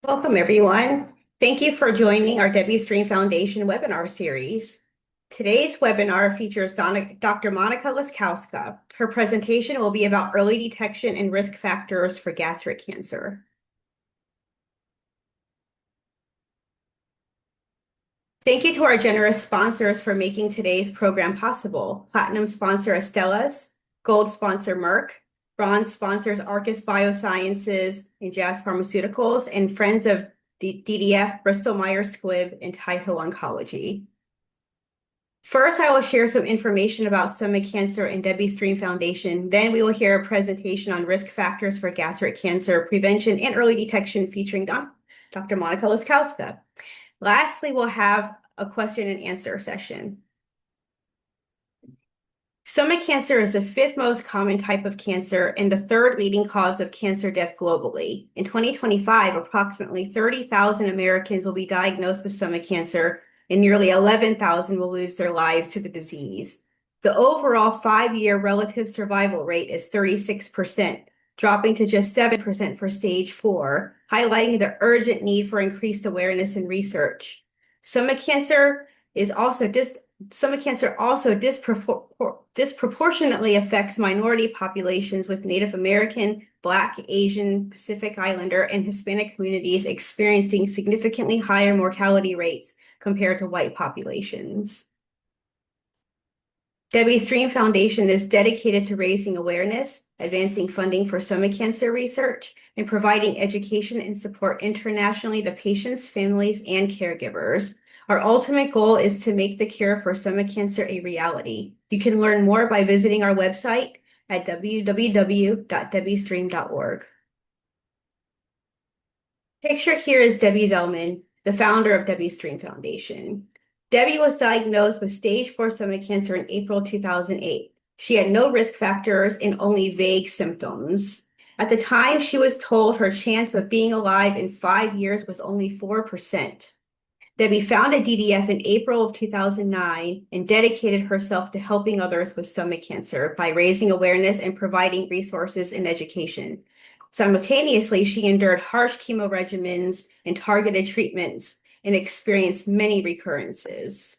Welcome, everyone. Thank you for joining our Debbie Stream Foundation webinar series. Today's webinar features Dr. Monika Laszkowska. Her presentation will be about early detection and risk factors for gastric cancer. Thank you to our generous sponsors for making today's program possible. Platinum sponsor Astellas, Gold sponsor Merck, Bronze sponsors Arcus Biosciences and Jazz Pharmaceuticals, and friends of DDF, Bristol Myers Squibb, and Taiho Oncology. First, I will share some information about stomach cancer and Debbie Stream Foundation. Then we will hear a presentation on risk factors for gastric cancer prevention and early detection featuring Dr. Monika Laszkowska. Lastly, we'll have a question and answer session. Stomach cancer is the fifth most common type of cancer and the third leading cause of cancer death globally. In 2025, approximately 30,000 Americans will be diagnosed with stomach cancer, and nearly 11,000 will lose their lives to the disease. The overall 5-year relative survival rate is 36%, dropping to just 7% for stage 4, highlighting the urgent need for increased awareness and research. Stomach cancer also disproportionately affects minority populations, with Native American, Black, Asian, Pacific Islander, and Hispanic communities experiencing significantly higher mortality rates compared to white populations. Debbie Stream Foundation is dedicated to raising awareness, advancing funding for stomach cancer research, and providing education and support internationally to patients, families, and caregivers. Our ultimate goal is to make the cure for stomach cancer a reality. You can learn more by visiting our website at www.debbiestream.org. Pictured here is Debbie Zellman, the founder of Debbie Stream Foundation. Debbie was diagnosed with stage 4 stomach cancer in April 2008. She had no risk factors and only vague symptoms. At the time, she was told her chance of being alive in 5 years was only 4%. Debbie founded DDF in April of 2009 and dedicated herself to helping others with stomach cancer by raising awareness and providing resources and education. Simultaneously, she endured harsh chemo regimens and targeted treatments and experienced many recurrences.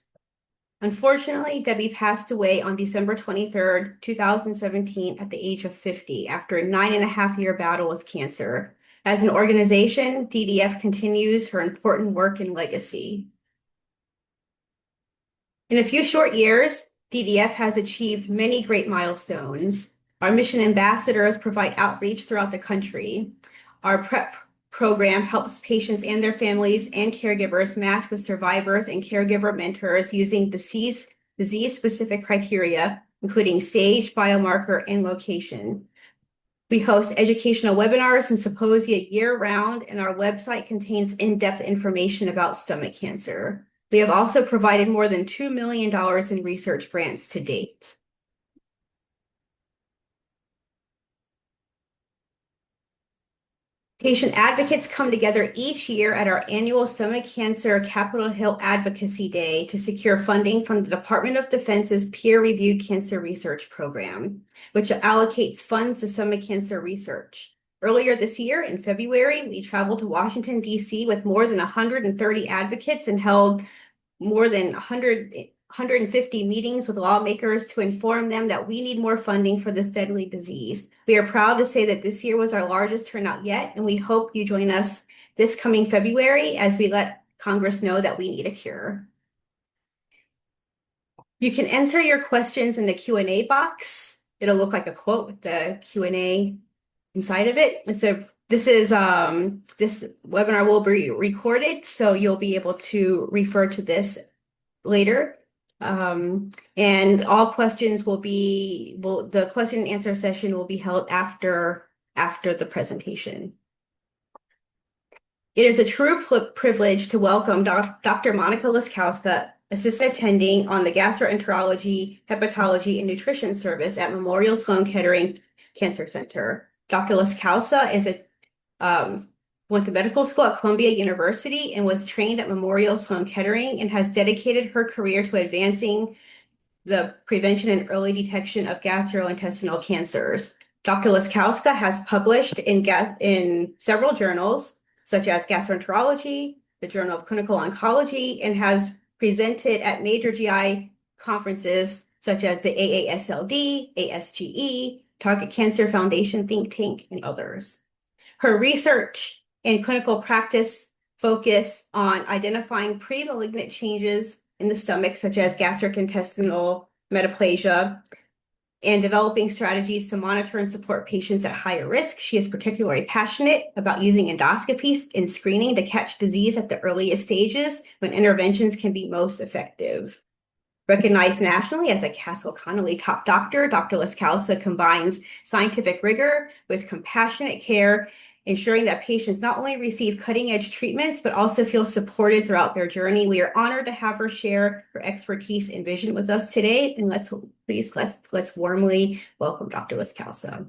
Unfortunately, Debbie passed away on December 23, 2017 at the age of 50 after a 9.5-year battle with cancer. As an organization, DDF continues her important work and legacy. In a few short years, DDF has achieved many great milestones. Our mission ambassadors provide outreach throughout the country. Our PrEP program helps patients and their families and caregivers match with survivors and caregiver mentors using disease-specific criteria, including stage, biomarker, and location. We host educational webinars and symposia year-round, and our website contains in-depth information about stomach cancer. We have also provided more than $2 million in research grants to date. Patient advocates come together each year at our annual Stomach Cancer Capitol Hill Advocacy Day to secure funding from the Department of Defense's peer-reviewed cancer research program, which allocates funds to stomach cancer research. Earlier this year, in February, we traveled to Washington, D.C. with more than 130 advocates and held more than 150 meetings with lawmakers to inform them that we need more funding for this deadly disease. We are proud to say that this year was our largest turnout yet, and we hope you join us this coming February as we let Congress know that we need a cure. You can enter your questions in the Q&A box. It'll look like a quote with the Q&A inside of it. This webinar will be recorded, so you'll be able to refer to this later. And all questions the question and answer session will be held after the presentation. It is a true privilege to welcome Dr. Monika Laszkowska, assistant attending on the Gastroenterology, Hepatology, and Nutrition Service at Memorial Sloan Kettering Cancer Center. Dr. Laszkowska went to medical school at Columbia University and was trained at Memorial Sloan Kettering and has dedicated her career to advancing the prevention and early detection of gastrointestinal cancers. Dr. Laszkowska has published in several journals, such as Gastroenterology, the Journal of Clinical Oncology, and has presented at major GI conferences such as the AASLD, ASGE, Target Cancer Foundation think tank, and others. Her research and clinical practice focus on identifying pre-malignant changes in the stomach, such as gastric intestinal metaplasia, and developing strategies to monitor and support patients at higher risk. She is particularly passionate about using endoscopies in screening to catch disease at the earliest stages when interventions can be most effective. Recognized nationally as a Castle Connolly top doctor, Dr. Laszkowska combines scientific rigor with compassionate care, ensuring that patients not only receive cutting-edge treatments, but also feel supported throughout their journey. We are honored to have her share her expertise and vision with us today. And let's warmly welcome Dr. Laszkowska.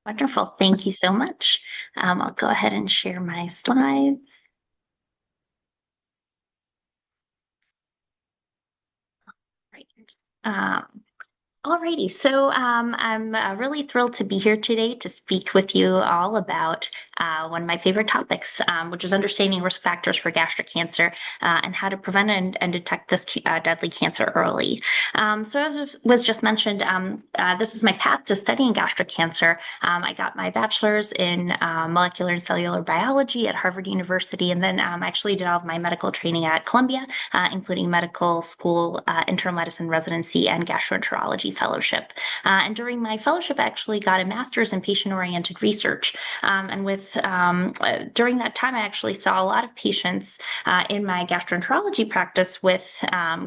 Wonderful. Thank you so much. I'll go ahead and share my slides. Right. Alrighty, so I'm really thrilled to be here today to speak with you all about one of my favorite topics, which is understanding risk factors for gastric cancer and how to prevent and detect this deadly cancer early. So as was just mentioned, this was my path to studying gastric cancer. I got my bachelor's in molecular and cellular biology at Harvard University, and then actually did all of my medical training at Columbia, including medical school, internal medicine residency, and gastroenterology fellowship. And during my fellowship, I actually got a master's in patient-oriented research. And during that time, I actually saw a lot of patients in my gastroenterology practice with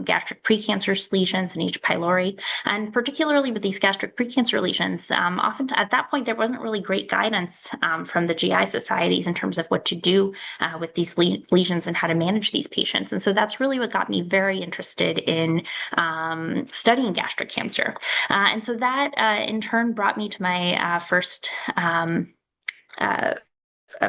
gastric precancerous lesions and H. pylori. And particularly with these gastric precancer lesions, often at that point, there wasn't really great guidance from the GI societies in terms of what to do with these lesions and how to manage these patients. And so that's really what got me very interested in studying gastric cancer. And so that in turn brought me to my first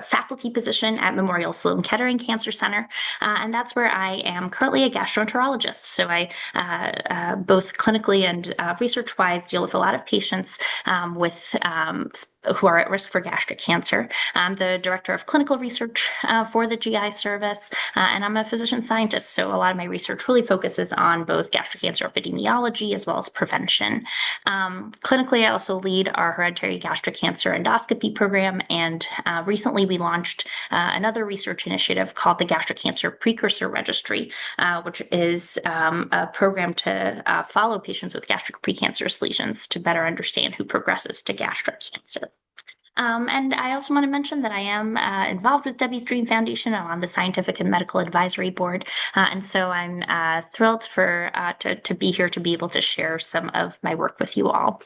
faculty position at Memorial Sloan Kettering Cancer Center, and that's where I am currently a gastroenterologist. So I both clinically and research-wise deal with a lot of patients who are at risk for gastric cancer. I'm the director of clinical research for the GI service, and I'm a physician scientist. So a lot of my research really focuses on both gastric cancer epidemiology as well as prevention. Clinically, I also lead our hereditary gastric cancer endoscopy program, and recently we launched another research initiative called the Gastric Cancer Precursor Registry, which is a program to follow patients with gastric precancerous lesions to better understand who progresses to gastric cancer. And I also want to mention that I am involved with Debbie's Dream Foundation. I'm on the Scientific and Medical Advisory Board. And so I'm thrilled to be here to be able to share some of my work with you all.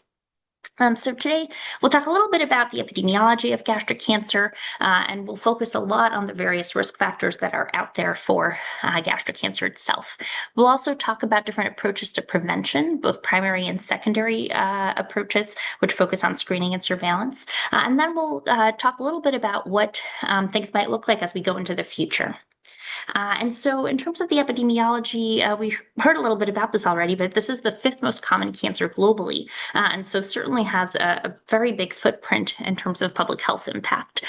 So today we'll talk a little bit about the epidemiology of gastric cancer, and we'll focus a lot on the various risk factors that are out there for gastric cancer itself. We'll also talk about different approaches to prevention, both primary and secondary approaches, which focus on screening and surveillance. And then we'll talk a little bit about what things might look like as we go into the future. And so in terms of the epidemiology, we heard a little bit about this already, but this is the fifth most common cancer globally. And so certainly has a very big footprint in terms of public health impact.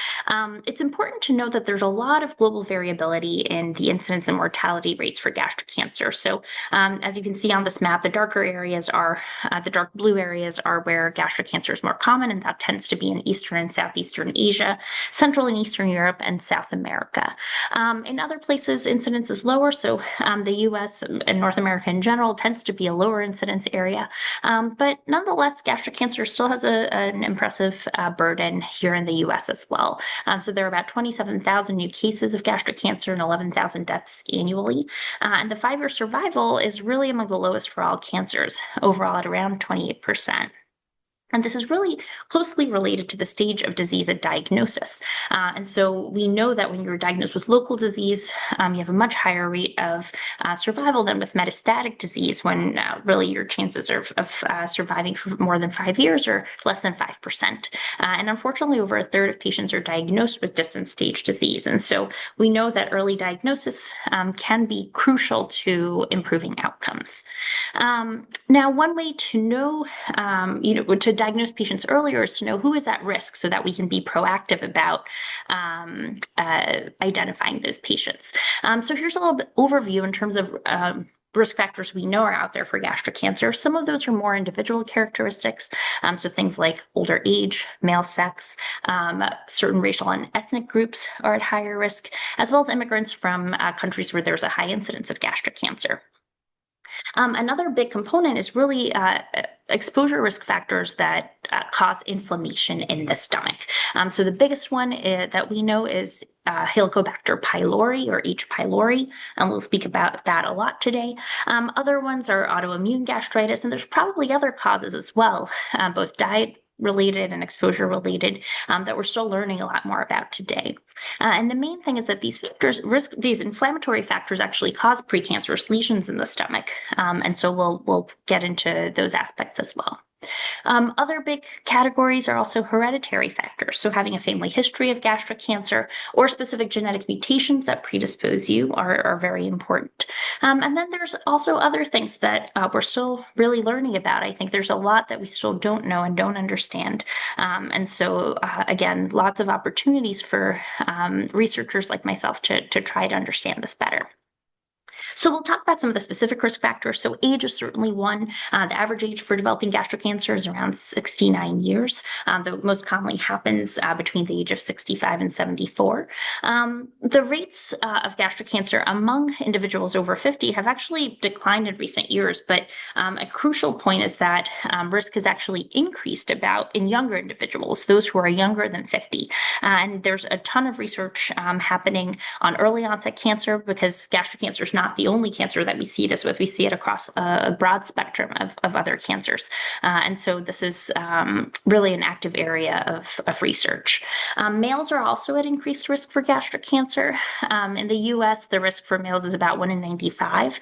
It's important to note that there's a lot of global variability in the incidence and mortality rates for gastric cancer. So as you can see on this map, the darker areas are, the dark blue areas are where gastric cancer is more common, and that tends to be in Eastern and Southeastern Asia, Central and Eastern Europe, and South America. In other places, incidence is lower, so the U.S. and North America in general tends to be a lower incidence area, but nonetheless, gastric cancer still has an impressive burden here in the U.S. as well. So there are about 27,000 new cases of gastric cancer and 11,000 deaths annually, and the 5-year survival is really among the lowest for all cancers, overall at around 28%. And this is really closely related to the stage of disease at diagnosis. And so we know that when you're diagnosed with local disease, you have a much higher rate of survival than with metastatic disease, when really your chances of surviving for more than 5 years are less than 5%. And unfortunately, over a third of patients are diagnosed with distant stage disease. And so we know that early diagnosis can be crucial to improving outcomes. Now, one way to know, to diagnose patients earlier is to know who is at risk so that we can be proactive about identifying those patients. So here's a little bit overview in terms of risk factors we know are out there for gastric cancer. Some of those are more individual characteristics, so things like older age, male sex, certain racial and ethnic groups are at higher risk, as well as immigrants from countries where there's a high incidence of gastric cancer. Another big component is really exposure risk factors that cause inflammation in the stomach. So the biggest one that we know is Helicobacter pylori or H. pylori, and we'll speak about that a lot today. Other ones are autoimmune gastritis, and there's probably other causes as well, both diet related and exposure related, that we're still learning a lot more about today. And the main thing is that these factors, these inflammatory factors actually cause precancerous lesions in the stomach. And so we'll get into those aspects as well. Other big categories are also hereditary factors. So having a family history of gastric cancer or specific genetic mutations that predispose you are very important. And then there's also other things that we're still really learning about. I think there's a lot that we still don't know and don't understand. And so again, lots of opportunities for researchers like myself to try to understand this better. So we'll talk about some of the specific risk factors. So age is certainly one. The average age for developing gastric cancer is around 69 years. That most commonly happens between the age of 65 and 74. The rates of gastric cancer among individuals over 50 have actually declined in recent years, but a crucial point is that risk has actually increased about in younger individuals, those who are younger than 50. And there's a ton of research happening on early onset cancer because gastric cancer is not the only cancer that we see this with. We see it across a broad spectrum of other cancers. And so this is really an active area of research. Males are also at increased risk for gastric cancer. In the US, the risk for males is about 1 in 95,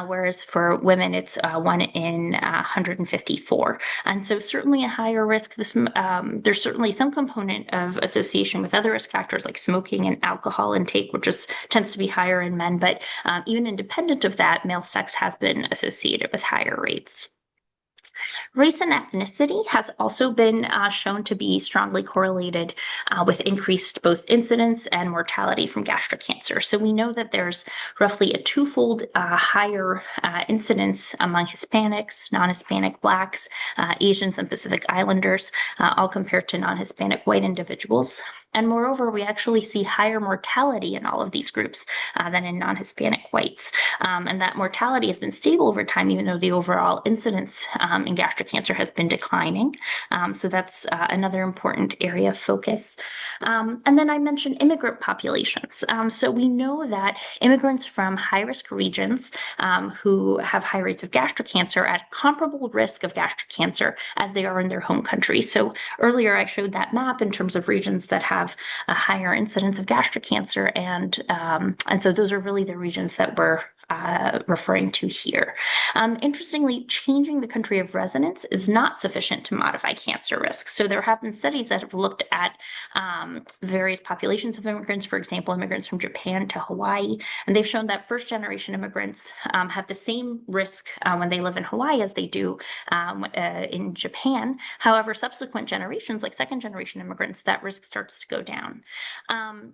whereas for women, it's 1 in 154. And so certainly a higher risk. There's certainly some component of association with other risk factors like smoking and alcohol intake, which tends to be higher in men, but even independent of that, male sex has been associated with higher rates. Race and ethnicity has also been shown to be strongly correlated with increased both incidence and mortality from gastric cancer. So we know that there's roughly a twofold higher incidence among Hispanics, non-Hispanic Blacks, Asians, and Pacific Islanders, all compared to non-Hispanic white individuals. And moreover, we actually see higher mortality in all of these groups than in non-Hispanic whites. And that mortality has been stable over time, even though the overall incidence in gastric cancer has been declining. So that's another important area of focus. And then I mentioned immigrant populations. So we know that immigrants from high-risk regions who have high rates of gastric cancer are at comparable risk of gastric cancer as they are in their home country. So earlier I showed that map in terms of regions that have a higher incidence of gastric cancer, and so those are really the regions that we're referring to here. Interestingly, changing the country of residence is not sufficient to modify cancer risk. So there have been studies that have looked at various populations of immigrants, for example, immigrants from Japan to Hawaii, and they've shown that first-generation immigrants have the same risk when they live in Hawaii as they do in Japan. However, subsequent generations, like second-generation immigrants, that risk starts to go down.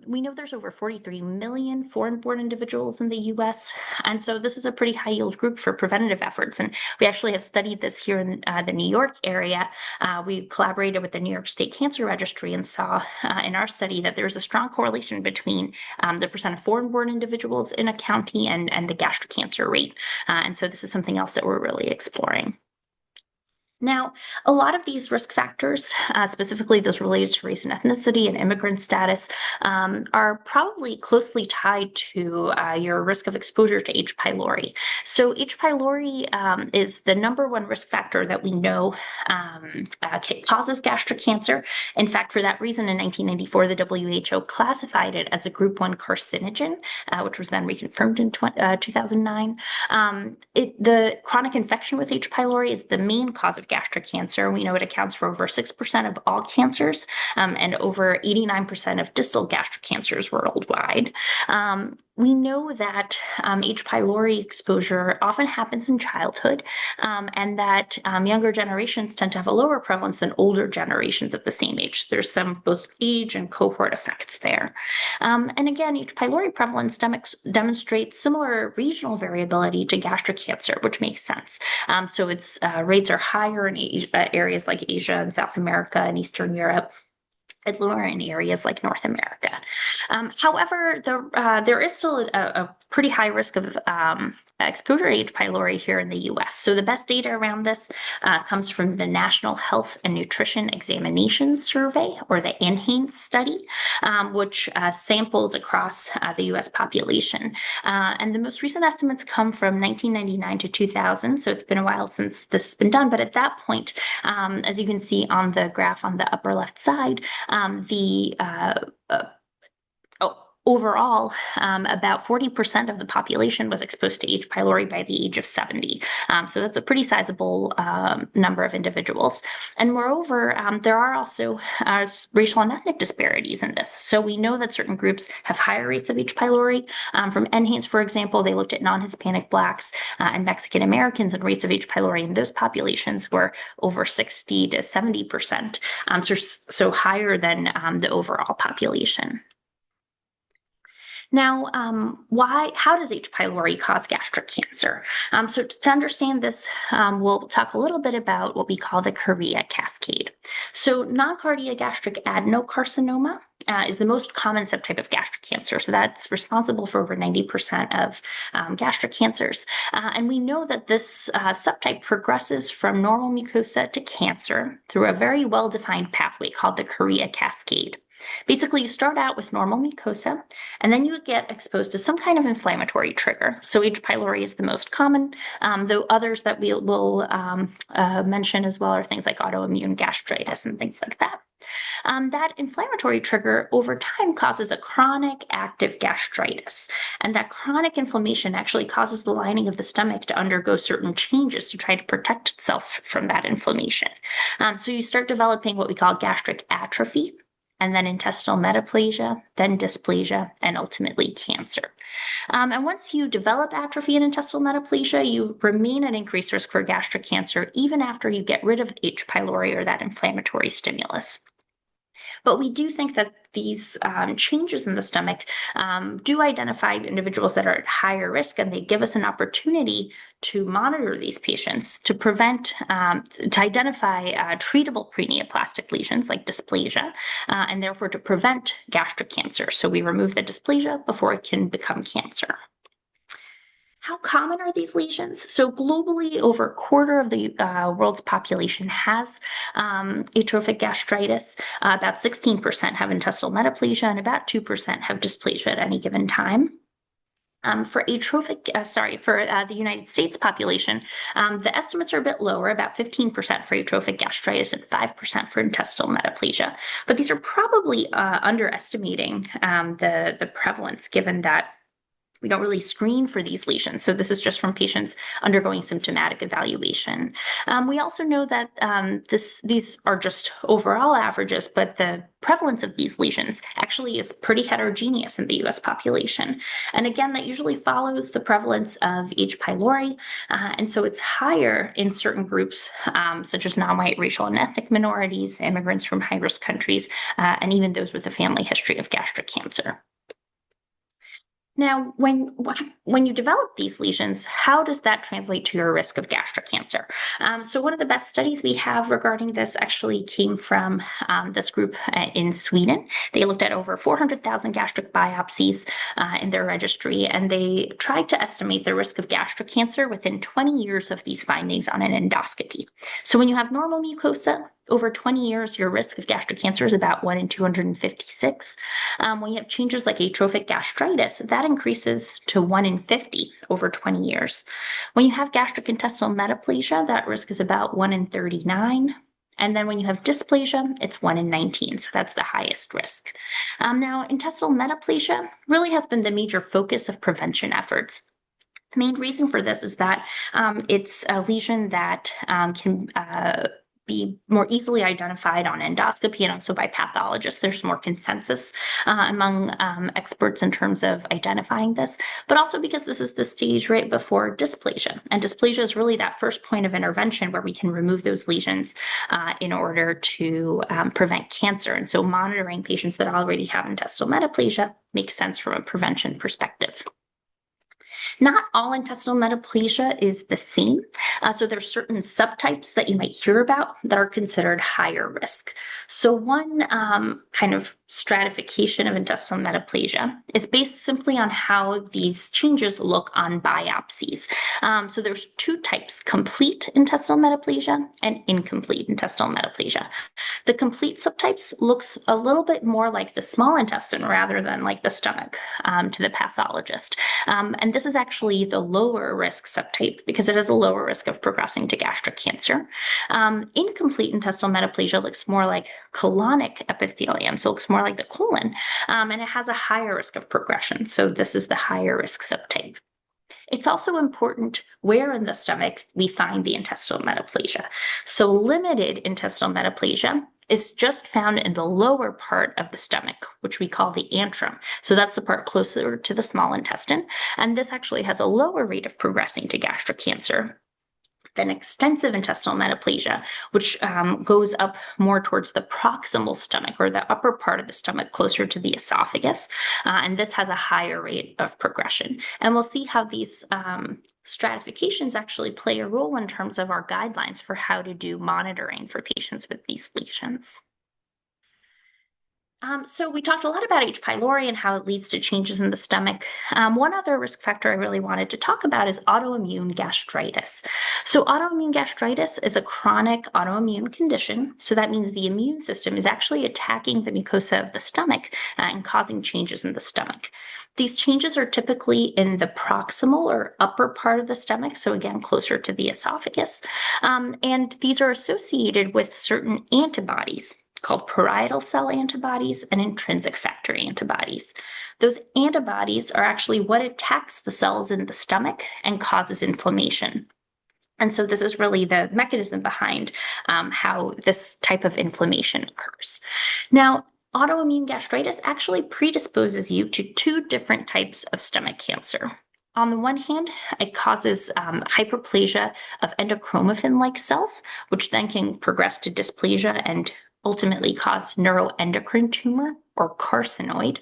We know there's over 43 million foreign-born individuals in the U.S., and so this is a pretty high yield group for preventative efforts. And we actually have studied this here in the New York area. We collaborated with the New York State Cancer Registry and saw in our study that there's a strong correlation between the percent of foreign-born individuals in a county and the gastric cancer rate. And so this is something else that we're really exploring. Now, a lot of these risk factors, specifically those related to race and ethnicity and immigrant status, are probably closely tied to your risk of exposure to H. pylori. So H. pylori is the number one risk factor that we know causes gastric cancer. In fact, for that reason, in 1994, the WHO classified it as a group 1 carcinogen, which was then reconfirmed in 2009. The chronic infection with H. pylori is the main cause of gastric cancer. We know it accounts for over 6% of all cancers and over 89% of distal gastric cancers worldwide. we know that H. pylori exposure often happens in childhood, and that younger generations tend to have a lower prevalence than older generations at the same age. There's some both age and cohort effects there. And again, H. pylori prevalence demonstrates similar regional variability to gastric cancer, which makes sense. So its rates are higher in areas like Asia and South America and Eastern Europe, and lower in areas like North America. However, there is still a pretty high risk of exposure to H. pylori here in the US. So the best data around this comes from the National Health and Nutrition Examination Survey, or the NHANES study, which samples across the US population. And the most recent estimates come from 1999 to 2000, so it's been a while since this has been done. But at that point, as you can see on the graph on the upper left side, overall, about 40% of the population was exposed to H. pylori by the age of 70. So that's a pretty sizable number of individuals. And moreover, there are also racial and ethnic disparities in this. So we know that certain groups have higher rates of H. pylori. From NHANES, for example, they looked at non-Hispanic Blacks and Mexican Americans, and rates of H. pylori in those populations were over 60 to 70%, so higher than the overall population. Now, how does H. pylori cause gastric cancer? So to understand this, we'll talk a little bit about what we call the chorea cascade. So non-cardia gastric adenocarcinoma is the most common subtype of gastric cancer. So that's responsible for over 90% of gastric cancers. And we know that this subtype progresses from normal mucosa to cancer through a very well-defined pathway called the chorea cascade. Basically, you start out with normal mucosa, and then you get exposed to some kind of inflammatory trigger. So H. pylori is the most common, though others that we will mention as well are things like autoimmune gastritis and things like that. That inflammatory trigger over time causes a chronic active gastritis. And that chronic inflammation actually causes the lining of the stomach to undergo certain changes to try to protect itself from that inflammation. So you start developing what we call gastric atrophy, and then intestinal metaplasia, then dysplasia, and ultimately cancer. And once you develop atrophy and intestinal metaplasia, you remain at increased risk for gastric cancer even after you get rid of H. pylori or that inflammatory stimulus. But we do think that these changes in the stomach do identify individuals that are at higher risk, and they give us an opportunity to monitor these patients to prevent, to identify treatable preneoplastic lesions like dysplasia, and therefore to prevent gastric cancer. So we remove the dysplasia before it can become cancer. How common are these lesions? So globally, over a quarter of the world's population has atrophic gastritis. About 16% have intestinal metaplasia, and about 2% have dysplasia at any given time. For the United States population, the estimates are a bit lower, about 15% for atrophic gastritis and 5% for intestinal metaplasia. But these are probably underestimating the prevalence, given that we don't really screen for these lesions. So this is just from patients undergoing symptomatic evaluation. We also know that these are just overall averages, but the prevalence of these lesions actually is pretty heterogeneous in the US population. And again, that usually follows the prevalence of H. pylori. And so it's higher in certain groups, such as non-white racial and ethnic minorities, immigrants from high-risk countries, and even those with a family history of gastric cancer. Now, when you develop these lesions, how does that translate to your risk of gastric cancer? So one of the best studies we have regarding this actually came from this group in Sweden. They looked at over 400,000 gastric biopsies in their registry, and they tried to estimate the risk of gastric cancer within 20 years of these findings on an endoscopy. So when you have normal mucosa, over 20 years, your risk of gastric cancer is about 1 in 256. When you have changes like atrophic gastritis, that increases to 1 in 50 over 20 years. When you have gastric intestinal metaplasia, that risk is about 1 in 39. And then when you have dysplasia, it's 1 in 19. So that's the highest risk. Now, intestinal metaplasia really has been the major focus of prevention efforts. The main reason for this is that it's a lesion that can be more easily identified on endoscopy and also by pathologists. There's more consensus among experts in terms of identifying this, but also because this is the stage right before dysplasia. And dysplasia is really that first point of intervention where we can remove those lesions in order to prevent cancer. And so monitoring patients that already have intestinal metaplasia makes sense from a prevention perspective. Not all intestinal metaplasia is the same. So there's certain subtypes that you might hear about that are considered higher risk. So one kind of stratification of intestinal metaplasia is based simply on how these changes look on biopsies. So there's two types, complete intestinal metaplasia and incomplete intestinal metaplasia. The complete subtypes looks a little bit more like the small intestine rather than like the stomach to the pathologist. And this is actually the lower risk subtype because it has a lower risk of progressing to gastric cancer. Incomplete intestinal metaplasia looks more like colonic epithelium, so it looks more like the colon, and it has a higher risk of progression. So this is the higher risk subtype. It's also important where in the stomach we find the intestinal metaplasia. So limited intestinal metaplasia is just found in the lower part of the stomach, which we call the antrum. So that's the part closer to the small intestine. And this actually has a lower rate of progressing to gastric cancer than extensive intestinal metaplasia, which goes up more towards the proximal stomach or the upper part of the stomach closer to the esophagus. And this has a higher rate of progression. And we'll see how these stratifications actually play a role in terms of our guidelines for how to do monitoring for patients with these lesions. So we talked a lot about H. pylori and how it leads to changes in the stomach. One other risk factor I really wanted to talk about is autoimmune gastritis. So autoimmune gastritis is a chronic autoimmune condition. So that means the immune system is actually attacking the mucosa of the stomach and causing changes in the stomach. These changes are typically in the proximal or upper part of the stomach, so again, closer to the esophagus. And these are associated with certain antibodies called parietal cell antibodies and intrinsic factor antibodies. Those antibodies are actually what attacks the cells in the stomach and causes inflammation. And so this is really the mechanism behind how this type of inflammation occurs. Now, autoimmune gastritis actually predisposes you to two different types of stomach cancer. On the one hand, it causes hyperplasia of endochromaffin-like cells, which then can progress to dysplasia and ultimately cause neuroendocrine tumor or carcinoid.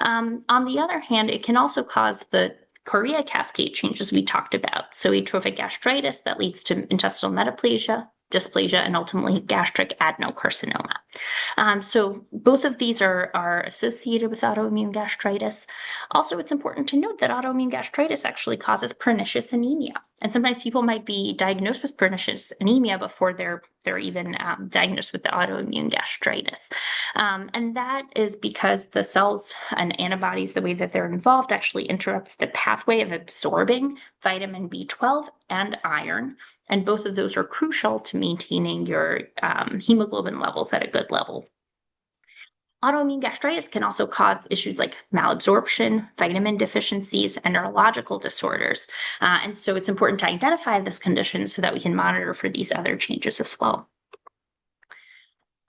On the other hand, it can also cause the chorea cascade changes we talked about. So atrophic gastritis that leads to intestinal metaplasia, dysplasia, and ultimately gastric adenocarcinoma. So both of these are associated with autoimmune gastritis. Also, it's important to note that autoimmune gastritis actually causes pernicious anemia. And sometimes people might be diagnosed with pernicious anemia before they're even diagnosed with the autoimmune gastritis. And that is because the cells and antibodies, the way that they're involved, actually interrupts the pathway of absorbing vitamin B12 and iron. And both of those are crucial to maintaining your hemoglobin levels at a good level. Autoimmune gastritis can also cause issues like malabsorption, vitamin deficiencies, and neurological disorders. And so it's important to identify this condition so that we can monitor for these other changes as well.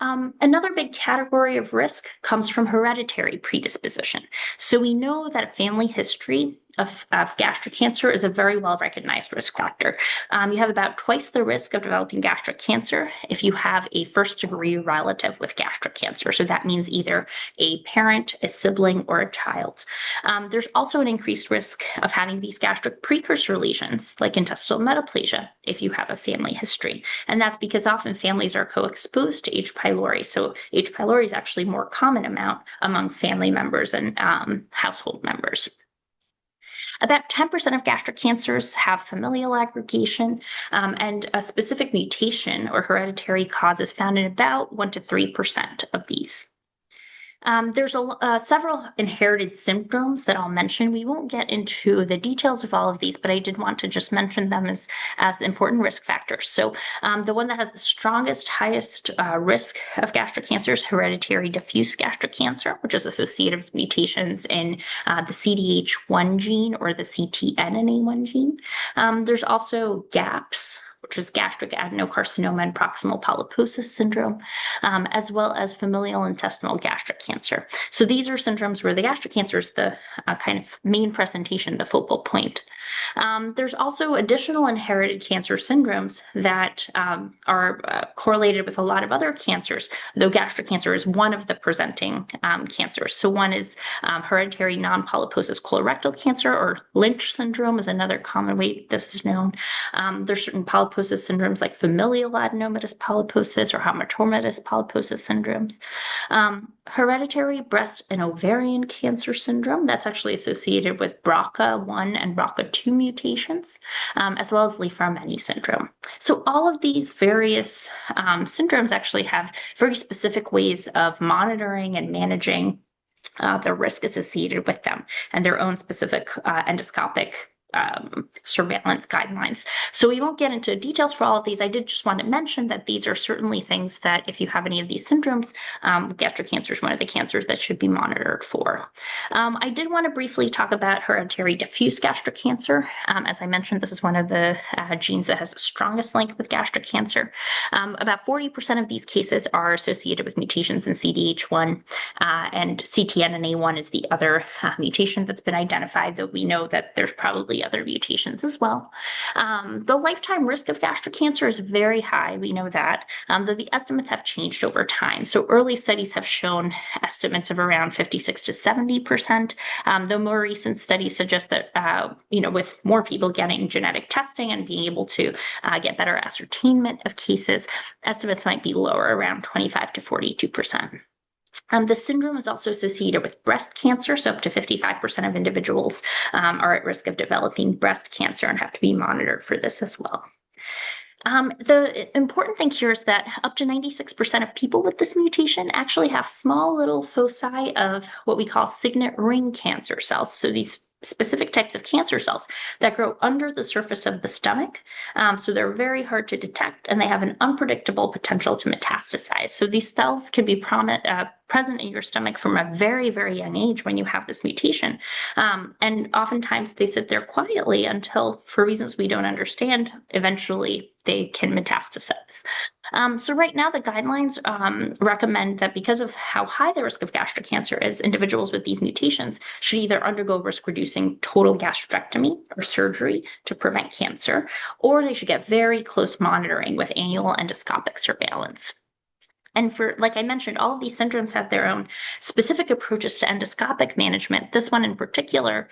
Another big category of risk comes from hereditary predisposition. So we know that a family history of gastric cancer is a very well-recognized risk factor. You have about twice the risk of developing gastric cancer if you have a first-degree relative with gastric cancer. So that means either a parent, a sibling, or a child. There's also an increased risk of having these gastric precursor lesions, like intestinal metaplasia, if you have a family history. And that's because often families are co-exposed to H. pylori. So H. pylori is actually more common amount among family members and household members. About 10% of gastric cancers have familial aggregation, and a specific mutation or hereditary cause is found in about 1 to 3% of these. There's several inherited syndromes that I'll mention. We won't get into the details of all of these, but I did want to just mention them as important risk factors. So the one that has the strongest, highest risk of gastric cancer is hereditary diffuse gastric cancer, which is associated with mutations in the CDH1 gene or the CTNNA1 gene. There's also GAPS, which is gastric adenocarcinoma and proximal polyposis syndrome, as well as familial intestinal gastric cancer. So these are syndromes where the gastric cancer is the kind of main presentation, the focal point. There's also additional inherited cancer syndromes that are correlated with a lot of other cancers, though gastric cancer is one of the presenting cancers. So one is hereditary non-polyposis colorectal cancer, or Lynch syndrome is another common way this is known. There's certain polyposis syndromes like familial adenomatous polyposis or hamartomatous polyposis syndromes. Hereditary breast and ovarian cancer syndrome, that's actually associated with BRCA1 and BRCA2 mutations, as well as Li-Fraumeni syndrome. So all of these various syndromes actually have very specific ways of monitoring and managing the risk associated with them and their own specific endoscopic surveillance guidelines. So we won't get into details for all of these. I did just want to mention that these are certainly things that if you have any of these syndromes, gastric cancer is one of the cancers that should be monitored for. I did want to briefly talk about hereditary diffuse gastric cancer. As I mentioned, this is one of the genes that has the strongest link with gastric cancer. About 40% of these cases are associated with mutations in CDH1, and CTNNA1 is the other mutation that's been identified, though we know that there's probably other mutations as well. The lifetime risk of gastric cancer is very high. We know that, though the estimates have changed over time. So early studies have shown estimates of around 56 to 70%, though more recent studies suggest that, with more people getting genetic testing and being able to get better ascertainment of cases, estimates might be lower, around 25 to 42%. The syndrome is also associated with breast cancer, so up to 55% of individuals are at risk of developing breast cancer and have to be monitored for this as well. The important thing here is that up to 96% of people with this mutation actually have small little foci of what we call signet ring cancer cells. So these specific types of cancer cells that grow under the surface of the stomach. So they're very hard to detect, and they have an unpredictable potential to metastasize. So these cells can be present in your stomach from a very, very young age when you have this mutation. And oftentimes they sit there quietly until, for reasons we don't understand, eventually they can metastasize. So right now, the guidelines recommend that because of how high the risk of gastric cancer is, individuals with these mutations should either undergo risk-reducing total gastrectomy or surgery to prevent cancer, or they should get very close monitoring with annual endoscopic surveillance. And for, like I mentioned, all of these syndromes have their own specific approaches to endoscopic management. This one in particular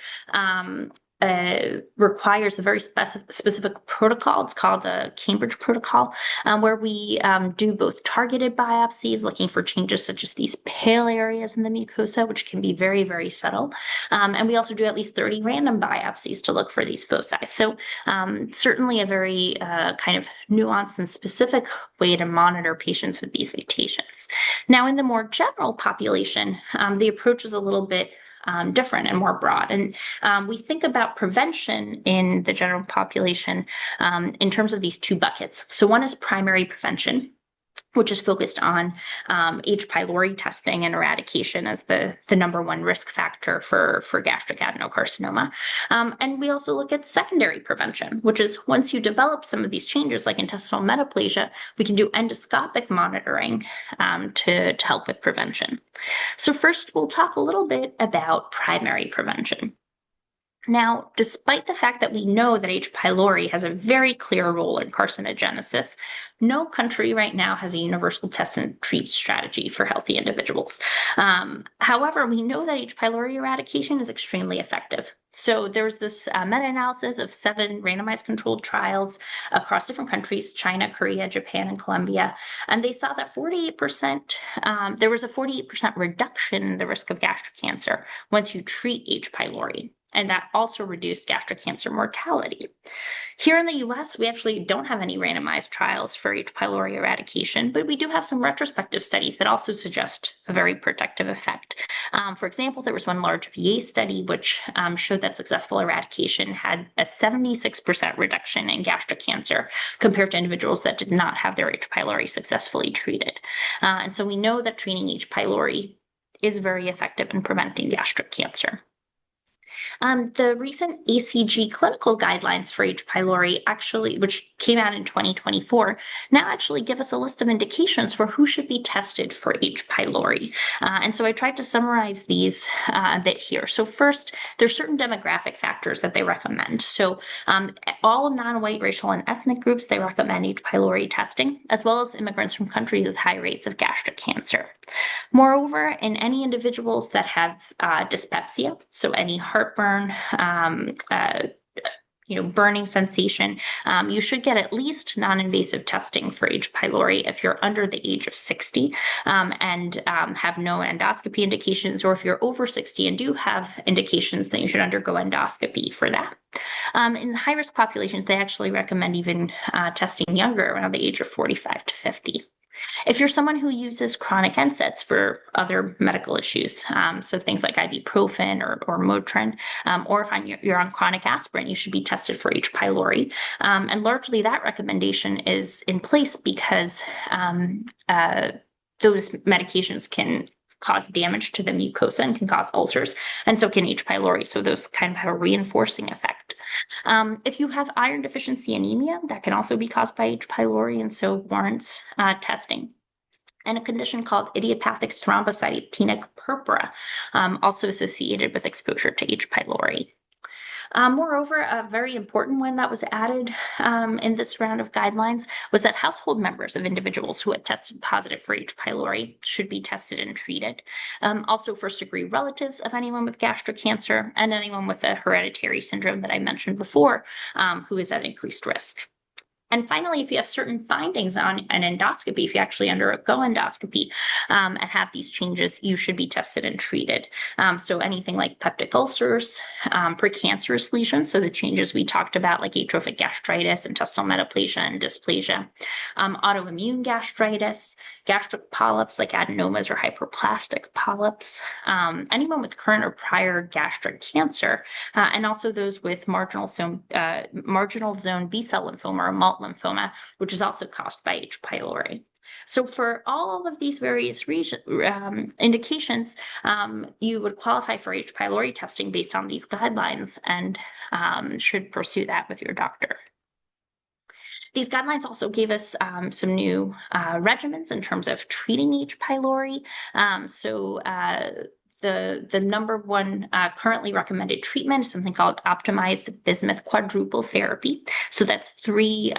requires a very specific protocol. It's called a Cambridge protocol, where we do both targeted biopsies, looking for changes such as these pale areas in the mucosa, which can be very, very subtle. And we also do at least 30 random biopsies to look for these foci. So certainly a very kind of nuanced and specific way to monitor patients with these mutations. Now, in the more general population, the approach is a little bit different and more broad. And we think about prevention in the general population in terms of these two buckets. So one is primary prevention, which is focused on H. pylori testing and eradication as the number one risk factor for gastric adenocarcinoma. And we also look at secondary prevention, which is once you develop some of these changes like intestinal metaplasia, we can do endoscopic monitoring to help with prevention. So first, we'll talk a little bit about primary prevention. Now, despite the fact that we know that H. pylori has a very clear role in carcinogenesis, no country right now has a universal test and treat strategy for healthy individuals. However, we know that H. pylori eradication is extremely effective. So there's this meta-analysis of 7 randomized controlled trials across different countries, China, Korea, Japan, and Colombia. And they saw that 48%, there was a 48% reduction in the risk of gastric cancer once you treat H. pylori. And that also reduced gastric cancer mortality. Here in the US, we actually don't have any randomized trials for H. pylori eradication, but we do have some retrospective studies that also suggest a very protective effect. For example, there was one large VA study which showed that successful eradication had a 76% reduction in gastric cancer compared to individuals that did not have their H. pylori successfully treated. And so we know that treating H. pylori is very effective in preventing gastric cancer. The recent ACG clinical guidelines for H. pylori actually, which came out in 2024, now actually give us a list of indications for who should be tested for H. pylori. And so I tried to summarize these a bit here. So first, there's certain demographic factors that they recommend. So all non-white racial and ethnic groups, they recommend H. pylori testing, as well as immigrants from countries with high rates of gastric cancer. Moreover, in any individuals that have dyspepsia, so any heartburn, burning sensation, you should get at least non-invasive testing for H. pylori if you're under the age of 60 and have no endoscopy indications, or if you're over 60 and do have indications, then you should undergo endoscopy for that. In high-risk populations, they actually recommend even testing younger, around the age of 45 to 50. If you're someone who uses chronic NSAIDs for other medical issues, so things like ibuprofen or Motrin, or if you're on chronic aspirin, you should be tested for H. pylori. And largely that recommendation is in place because those medications can cause damage to the mucosa and can cause ulcers, and so can H. pylori. So those kind of have a reinforcing effect. If you have iron deficiency anemia, that can also be caused by H. pylori, and so warrants testing. And a condition called idiopathic thrombocytopenic purpura, also associated with exposure to H. pylori. Moreover, a very important one that was added in this round of guidelines was that household members of individuals who had tested positive for H. pylori should be tested and treated. Also, first-degree relatives of anyone with gastric cancer and anyone with a hereditary syndrome that I mentioned before, who is at increased risk. And finally, if you have certain findings on an endoscopy, if you actually undergo endoscopy and have these changes, you should be tested and treated. So anything like peptic ulcers, precancerous lesions, so the changes we talked about, like atrophic gastritis, intestinal metaplasia, and dysplasia, autoimmune gastritis, gastric polyps like adenomas or hyperplastic polyps, anyone with current or prior gastric cancer, and also those with marginal zone B-cell lymphoma or MALT lymphoma, which is also caused by H. pylori. So for all of these various indications, you would qualify for H. pylori testing based on these guidelines and should pursue that with your doctor. These guidelines also gave us some new regimens in terms of treating H. pylori. The number one currently recommended treatment is something called optimized bismuth quadruple therapy. So that's 3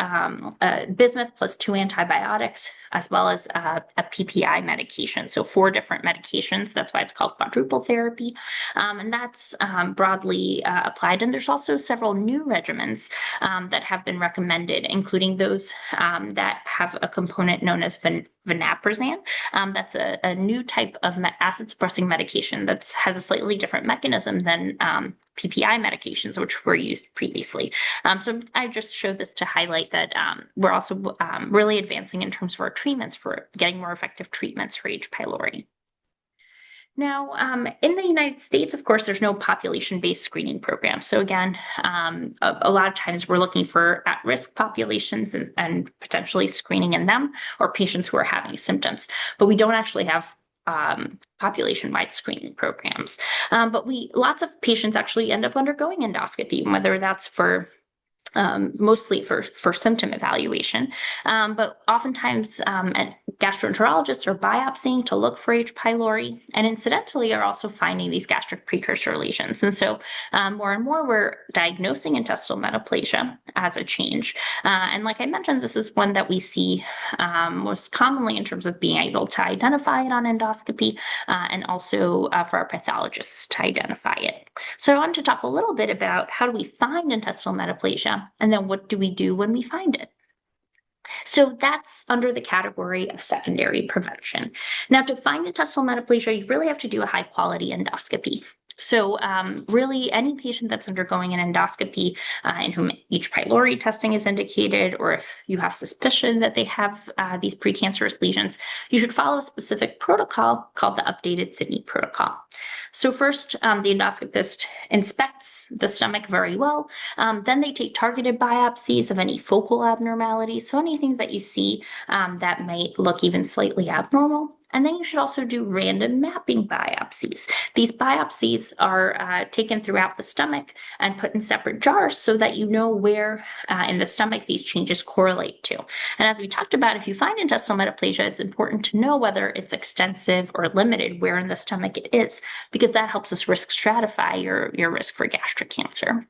bismuth plus 2 antibiotics, as well as a PPI medication. So 4 different medications. That's why it's called quadruple therapy. And that's broadly applied. And there's also several new regimens that have been recommended, including those that have a component known as vonaprazan. That's a new type of acid-suppressing medication that has a slightly different mechanism than PPI medications, which were used previously. So I just showed this to highlight that we're also really advancing in terms of our treatments for getting more effective treatments for H. pylori. Now, in the United States, of course, there's no population-based screening program. So again, a lot of times we're looking for at-risk populations and potentially screening in them, or patients who are having symptoms. But we don't actually have population-wide screening programs. But lots of patients actually end up undergoing endoscopy, whether that's for mostly for symptom evaluation, but oftentimes gastroenterologists are biopsying to look for H. pylori, and incidentally are also finding these gastric precursor lesions. And so more and more we're diagnosing intestinal metaplasia as a change. And like I mentioned, this is one that we see most commonly in terms of being able to identify it on endoscopy and also for our pathologists to identify it. So I wanted to talk a little bit about how do we find intestinal metaplasia, and then what do we do when we find it? So that's under the category of secondary prevention. Now, to find intestinal metaplasia, you really have to do a high quality endoscopy. So really any patient that's undergoing an endoscopy in whom H. pylori testing is indicated, or if you have suspicion that they have these precancerous lesions, you should follow a specific protocol called the updated Sydney protocol. So first, the endoscopist inspects the stomach very well. Then they take targeted biopsies of any focal abnormalities, so anything that you see that might look even slightly abnormal. And then you should also do random mapping biopsies. These biopsies are taken throughout the stomach and put in separate jars so that you know where in the stomach these changes correlate to. And as we talked about, if you find intestinal metaplasia, it's important to know whether it's extensive or limited, where in the stomach it is, because that helps us risk stratify your risk for gastric cancer.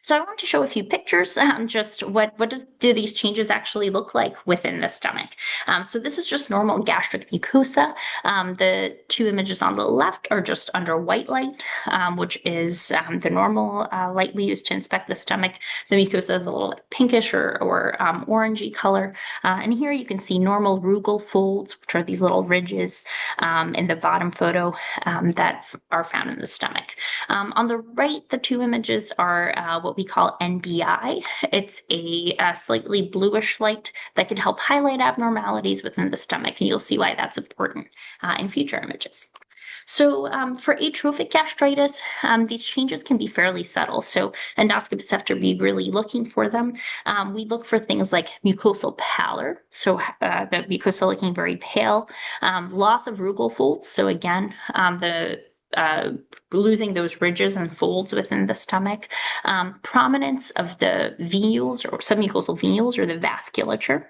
So I want to show a few pictures, just what do these changes actually look like within the stomach. So this is just normal gastric mucosa. The two images on the left are just under white light, which is the normal light we use to inspect the stomach. The mucosa is a little pinkish or orangey color. And here you can see normal rugal folds, which are these little ridges in the bottom photo that are found in the stomach. On the right, the two images are what we call NBI. It's a slightly bluish light that can help highlight abnormalities within the stomach, and you'll see why that's important in future images. So for atrophic gastritis, these changes can be fairly subtle. So endoscopists have to be really looking for them. We look for things like mucosal pallor, so the mucosa looking very pale, loss of rugal folds. So again, losing those ridges and folds within the stomach, prominence of the venules or submucosal venules or the vasculature.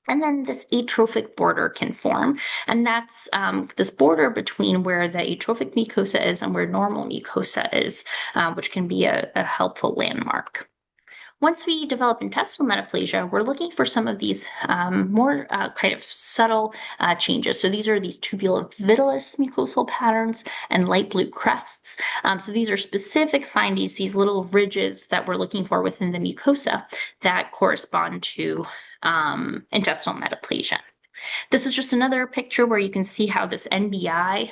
And then this atrophic border can form, and that's this border between where the atrophic mucosa is and where normal mucosa is, which can be a helpful landmark. Once we develop intestinal metaplasia, we're looking for some of these more kind of subtle changes. So these are these tubulovitreous mucosal patterns and light blue crests. So these are specific findings, these little ridges that we're looking for within the mucosa that correspond to intestinal metaplasia. This is just another picture where you can see how this NBI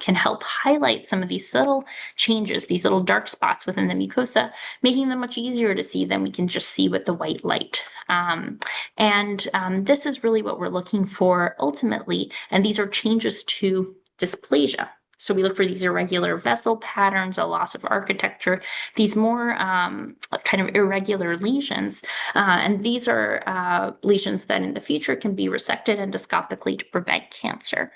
can help highlight some of these subtle changes, these little dark spots within the mucosa, making them much easier to see than we can just see with the white light. This is really what we're looking for ultimately, and these are changes to dysplasia. So we look for these irregular vessel patterns, a loss of architecture, these more kind of irregular lesions. And these are lesions that in the future can be resected endoscopically to prevent cancer.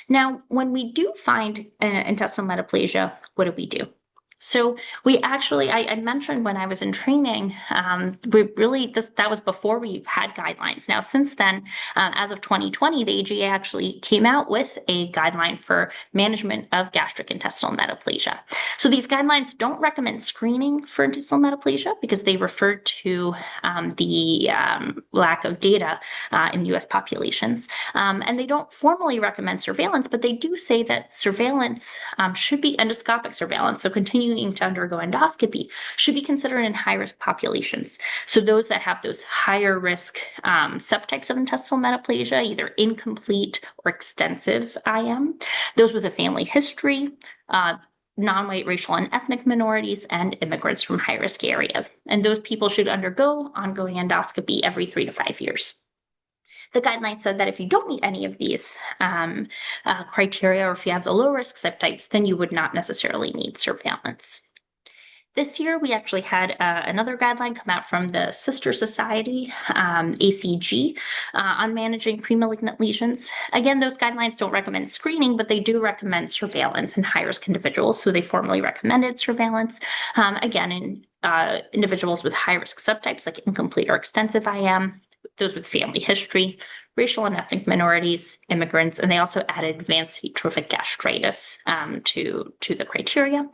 Now, when we do find intestinal metaplasia, what do we do? So we actually, I mentioned when I was in training, that was before we had guidelines. Now, since then, as of 2020, the AGA actually came out with a guideline for management of gastric intestinal metaplasia. So these guidelines don't recommend screening for intestinal metaplasia because they refer to the lack of data in US populations. And they don't formally recommend surveillance, but they do say that surveillance should be endoscopic surveillance. So continuing to undergo endoscopy should be considered in high-risk populations. So those that have those higher risk subtypes of intestinal metaplasia, either incomplete or extensive IM, those with a family history, non-white racial and ethnic minorities, and immigrants from high-risk areas. And those people should undergo ongoing endoscopy every 3 to 5 years. The guidelines said that if you don't meet any of these criteria, or if you have the low risk subtypes, then you would not necessarily need surveillance. This year, we actually had another guideline come out from the Sister Society, ACG, on managing premalignant lesions. Again, those guidelines don't recommend screening, but they do recommend surveillance in high-risk individuals, so they formally recommended surveillance. Again, in individuals with high-risk subtypes like incomplete or extensive IM, those with family history, racial and ethnic minorities, immigrants, and they also added advanced atrophic gastritis to the criteria.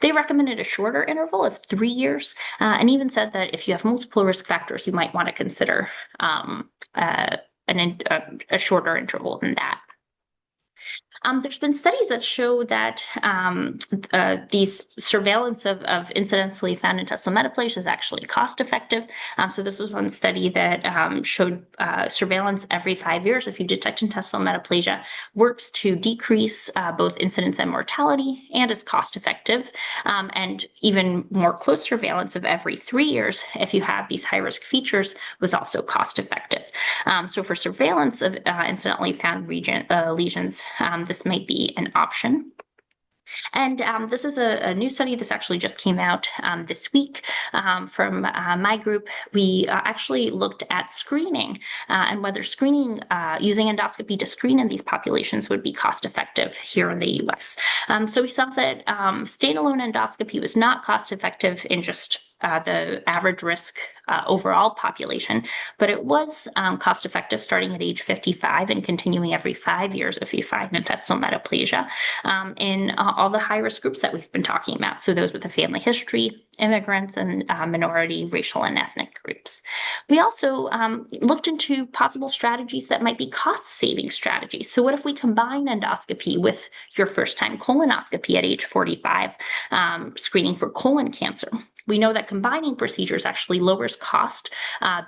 They recommended a shorter interval of 3 years, and even said that if you have multiple risk factors, you might want to consider a shorter interval than that. There's been studies that show that these surveillance of incidentally found intestinal metaplasia is actually cost effective. So this was one study that showed surveillance every 5 years if you detect intestinal metaplasia works to decrease both incidence and mortality and is cost effective. And even more close surveillance of every 3 years if you have these high risk features was also cost effective. So for surveillance of incidentally found lesions, this might be an option. And this is a new study. This actually just came out this week from my group. We actually looked at screening and whether screening using endoscopy to screen in these populations would be cost effective here in the US. So we saw that standalone endoscopy was not cost effective in just the average risk overall population, but it was cost effective starting at age 55 and continuing every 5 years if you find intestinal metaplasia in all the high risk groups that we've been talking about. So those with a family history, immigrants, and minority racial and ethnic groups. We also looked into possible strategies that might be cost saving strategies. So what if we combine endoscopy with your first time colonoscopy at age 45, screening for colon cancer? We know that combining procedures actually lowers cost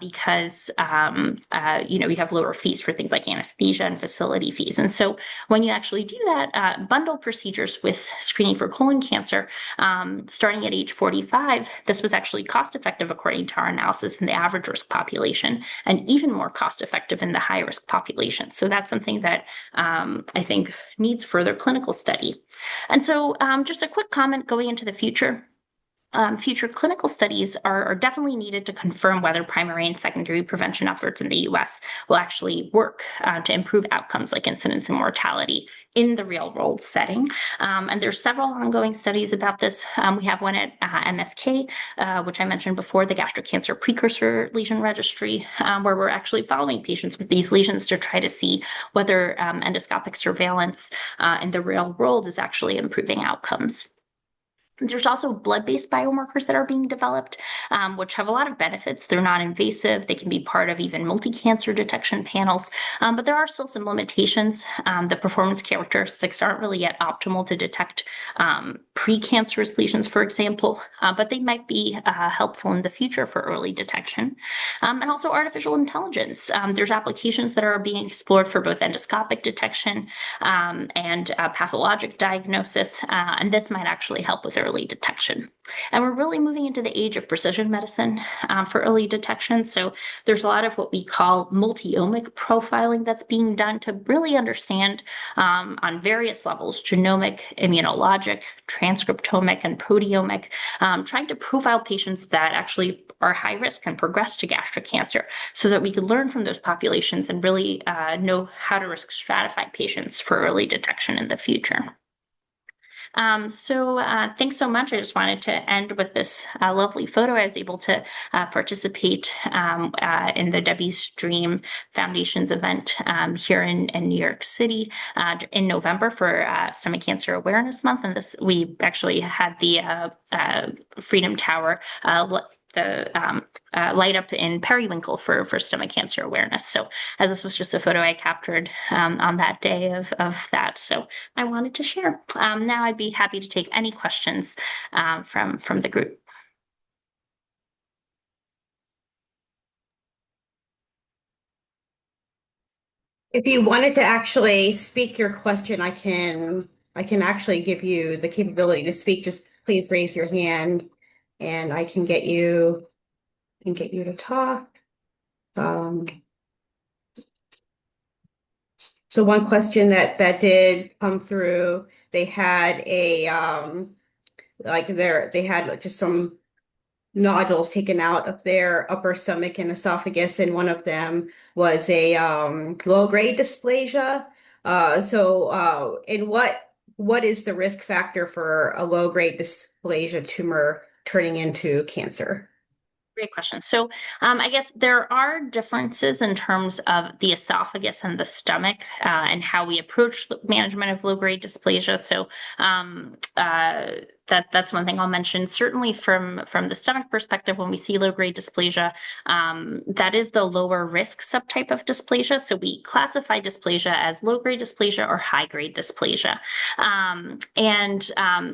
because you have lower fees for things like anesthesia and facility fees. And so when you actually do that, bundle procedures with screening for colon cancer, starting at age 45, this was actually cost effective according to our analysis in the average risk population, and even more cost effective in the high risk population. So that's something that I think needs further clinical study. And so just a quick comment going into the future. Future clinical studies are definitely needed to confirm whether primary and secondary prevention efforts in the US will actually work to improve outcomes like incidence and mortality in the real world setting. And there's several ongoing studies about this. We have one at MSK, which I mentioned before, the gastric cancer precursor lesion registry, where we're actually following patients with these lesions to try to see whether endoscopic surveillance in the real world is actually improving outcomes. There's also blood-based biomarkers that are being developed, which have a lot of benefits. They're non-invasive. They can be part of even multi-cancer detection panels, but there are still some limitations. The performance characteristics aren't really yet optimal to detect precancerous lesions, for example, but they might be helpful in the future for early detection. And also artificial intelligence. There's applications that are being explored for both endoscopic detection and pathologic diagnosis, and this might actually help with early detection. And we're really moving into the age of precision medicine for early detection. So there's a lot of what we call multi-omic profiling that's being done to really understand on various levels, genomic, immunologic, transcriptomic, and proteomic, trying to profile patients that actually are high risk and progress to gastric cancer so that we can learn from those populations and really know how to risk stratify patients for early detection in the future. So thanks so much. I just wanted to end with this lovely photo. I was able to participate in the Debbie's Dream Foundation's event here in New York City in November for Stomach Cancer Awareness Month. And this, we actually had the Freedom Tower light up in periwinkle for stomach cancer awareness. So this was just a photo I captured on that day of that. So I wanted to share. Now I'd be happy to take any questions from the group. If you wanted to actually speak your question, I can actually give you the capability to speak. Just please raise your hand and I can get you to talk. So one question that did come through, they had they had just some nodules taken out of their upper stomach and esophagus, and one of them was a low-grade dysplasia. And what is the risk factor for a low-grade dysplasia tumor turning into cancer? Great question. So I guess there are differences in terms of the esophagus and the stomach and how we approach the management of low-grade dysplasia. So that's one thing I'll mention. Certainly from the stomach perspective, when we see low-grade dysplasia, that is the lower risk subtype of dysplasia. So we classify dysplasia as low-grade dysplasia or high-grade dysplasia.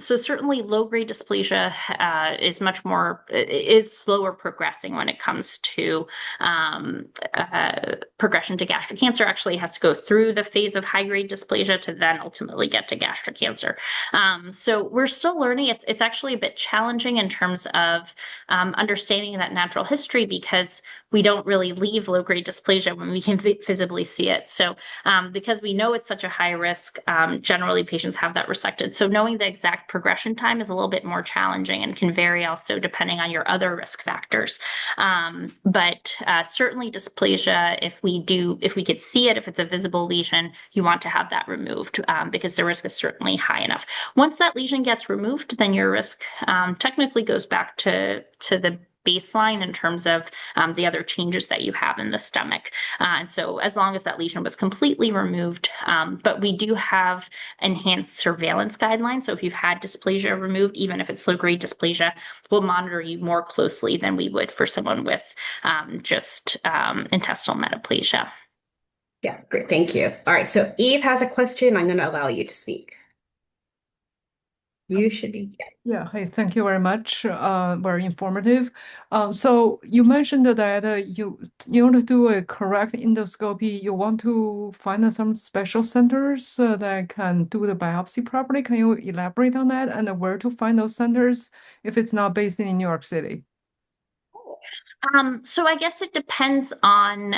So certainly low-grade dysplasia is slower progressing when it comes to progression to gastric cancer. Actually has to go through the phase of high-grade dysplasia to then ultimately get to gastric cancer. So we're still learning. unfortunately, it's actually a bit challenging in terms of understanding that natural history because we don't really leave low-grade dysplasia when we can visibly see it. So because we know it's such a high risk, generally patients have that resected. So knowing the exact progression time is a little bit more challenging and can vary also depending on your other risk factors. But certainly dysplasia, if we could see it, if it's a visible lesion, you want to have that removed because the risk is certainly high enough. Once that lesion gets removed, then your risk technically goes back to the baseline in terms of the other changes that you have in the stomach. And so as long as that lesion was completely removed, but we do have enhanced surveillance guidelines. So if you've had dysplasia removed, even if it's low-grade dysplasia, we'll monitor you more closely than we would for someone with just intestinal metaplasia. Yeah, great. Thank you. All right. So Eve has a question. I'm going to allow you to speak. You should be. Yeah, hey, thank you very much. Very informative. So you mentioned that in order to do a correct endoscopy, you want to find some special centers that can do the biopsy properly. Can you elaborate on that and where to find those centers if it's not based in New York City? So I guess it depends on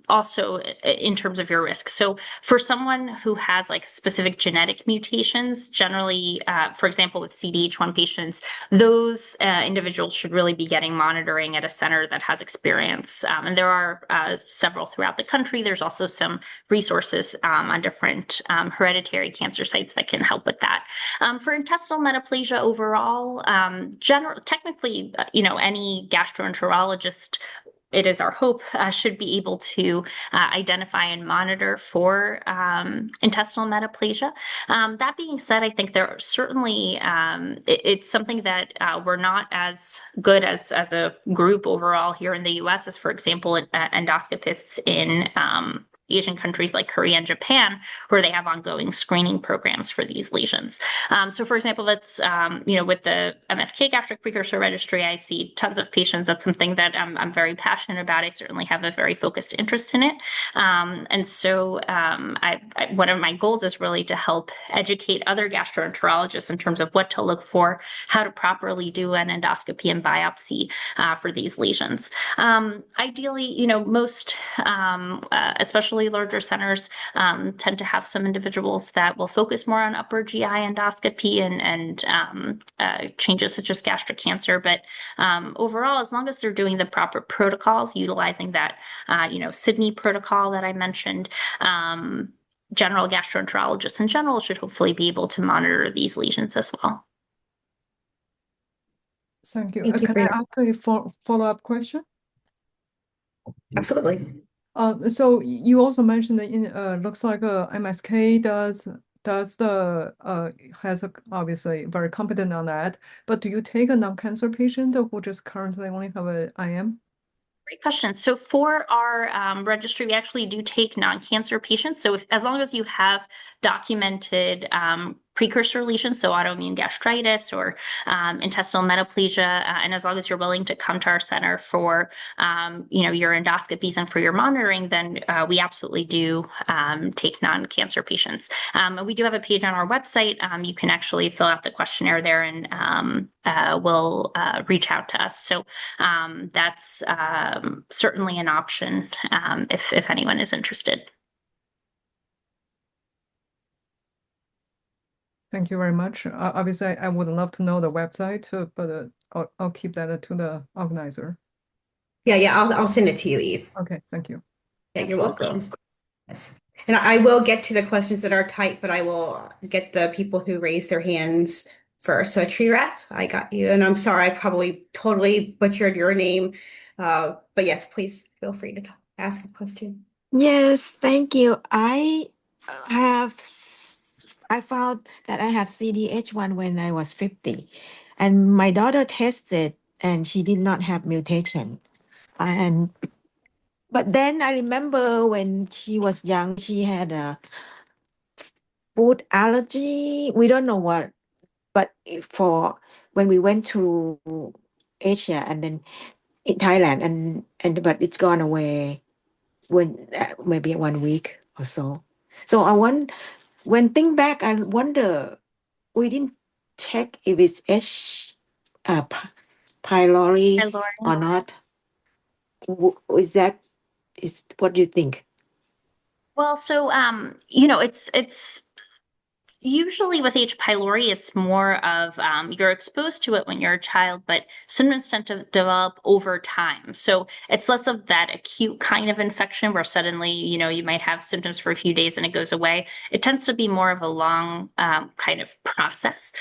also in terms of your risk. So for someone who has like specific genetic mutations, generally, for example, with CDH1 patients, those individuals should really be getting monitoring at a center that has experience. And there are several throughout the country. There's also some resources on different hereditary cancer sites that can help with that. For intestinal metaplasia overall, technically, any gastroenterologist, it is our hope, should be able to identify and monitor for intestinal metaplasia. That being said, I think there are certainly, it's something that we're not as good as a group overall here in the US as, for example, endoscopists in Asian countries like Korea and Japan, where they have ongoing screening programs for these lesions. So for example, that's, with the MSK gastric precursor registry, I see tons of patients. That's something that I'm very passionate about. I certainly have a very focused interest in it. And so one of my goals is really to help educate other gastroenterologists in terms of what to look for, how to properly do an endoscopy and biopsy for these lesions. Ideally, most, especially larger centers, tend to have some individuals that will focus more on upper GI endoscopy and changes such as gastric cancer. But overall, as long as they're doing the proper protocols, utilizing that, Sydney protocol that I mentioned, general gastroenterologists in general should hopefully be able to monitor these lesions as well. Thank you. Thank you Can I ask a follow-up question? Absolutely. So you also mentioned that looks like MSK has obviously very competent on that. But do you take a non-cancer patient who just currently only have a IM? Great question. So for our registry, we actually do take non-cancer patients. So as long as you have documented precursor lesions, so autoimmune gastritis or intestinal metaplasia, and as long as you're willing to come to our center for your endoscopies and for your monitoring, then we absolutely do take non-cancer patients. And we do have a page on our website. You can actually fill out the questionnaire there, and we'll reach out to us. So that's certainly an option if anyone is interested. Thank you very much. Obviously, I would love to know the website, but I'll keep that to the organizer. Yeah. I'll send it to you, Eve. Okay, thank you. Yeah, you're Absolutely. welcome. Yes. And I will get to the questions that are typed, but I will get the people who raise their hands first. So Trirat, I got you. And I'm sorry, I probably totally butchered your name. But yes, please feel free to ask a question. Yes, thank you. I found that I have CDH1 when I was 50, and my daughter tested and she did not have mutation. And but then I remember when she was young, she had a food allergy. We don't know what, but for when we went to Asia and then in Thailand, and but it's gone away when maybe 1 week or so. So when think back, I wonder we didn't check if it's H pylori Pylori. or not? Is what do you think? Well, so it's usually with H. pylori, it's more of you're exposed to it when you're a child, but symptoms tend to develop over time. So it's less of that acute kind of infection where suddenly, you might have symptoms for a few days and it goes away. It tends to be more of a long kind of process.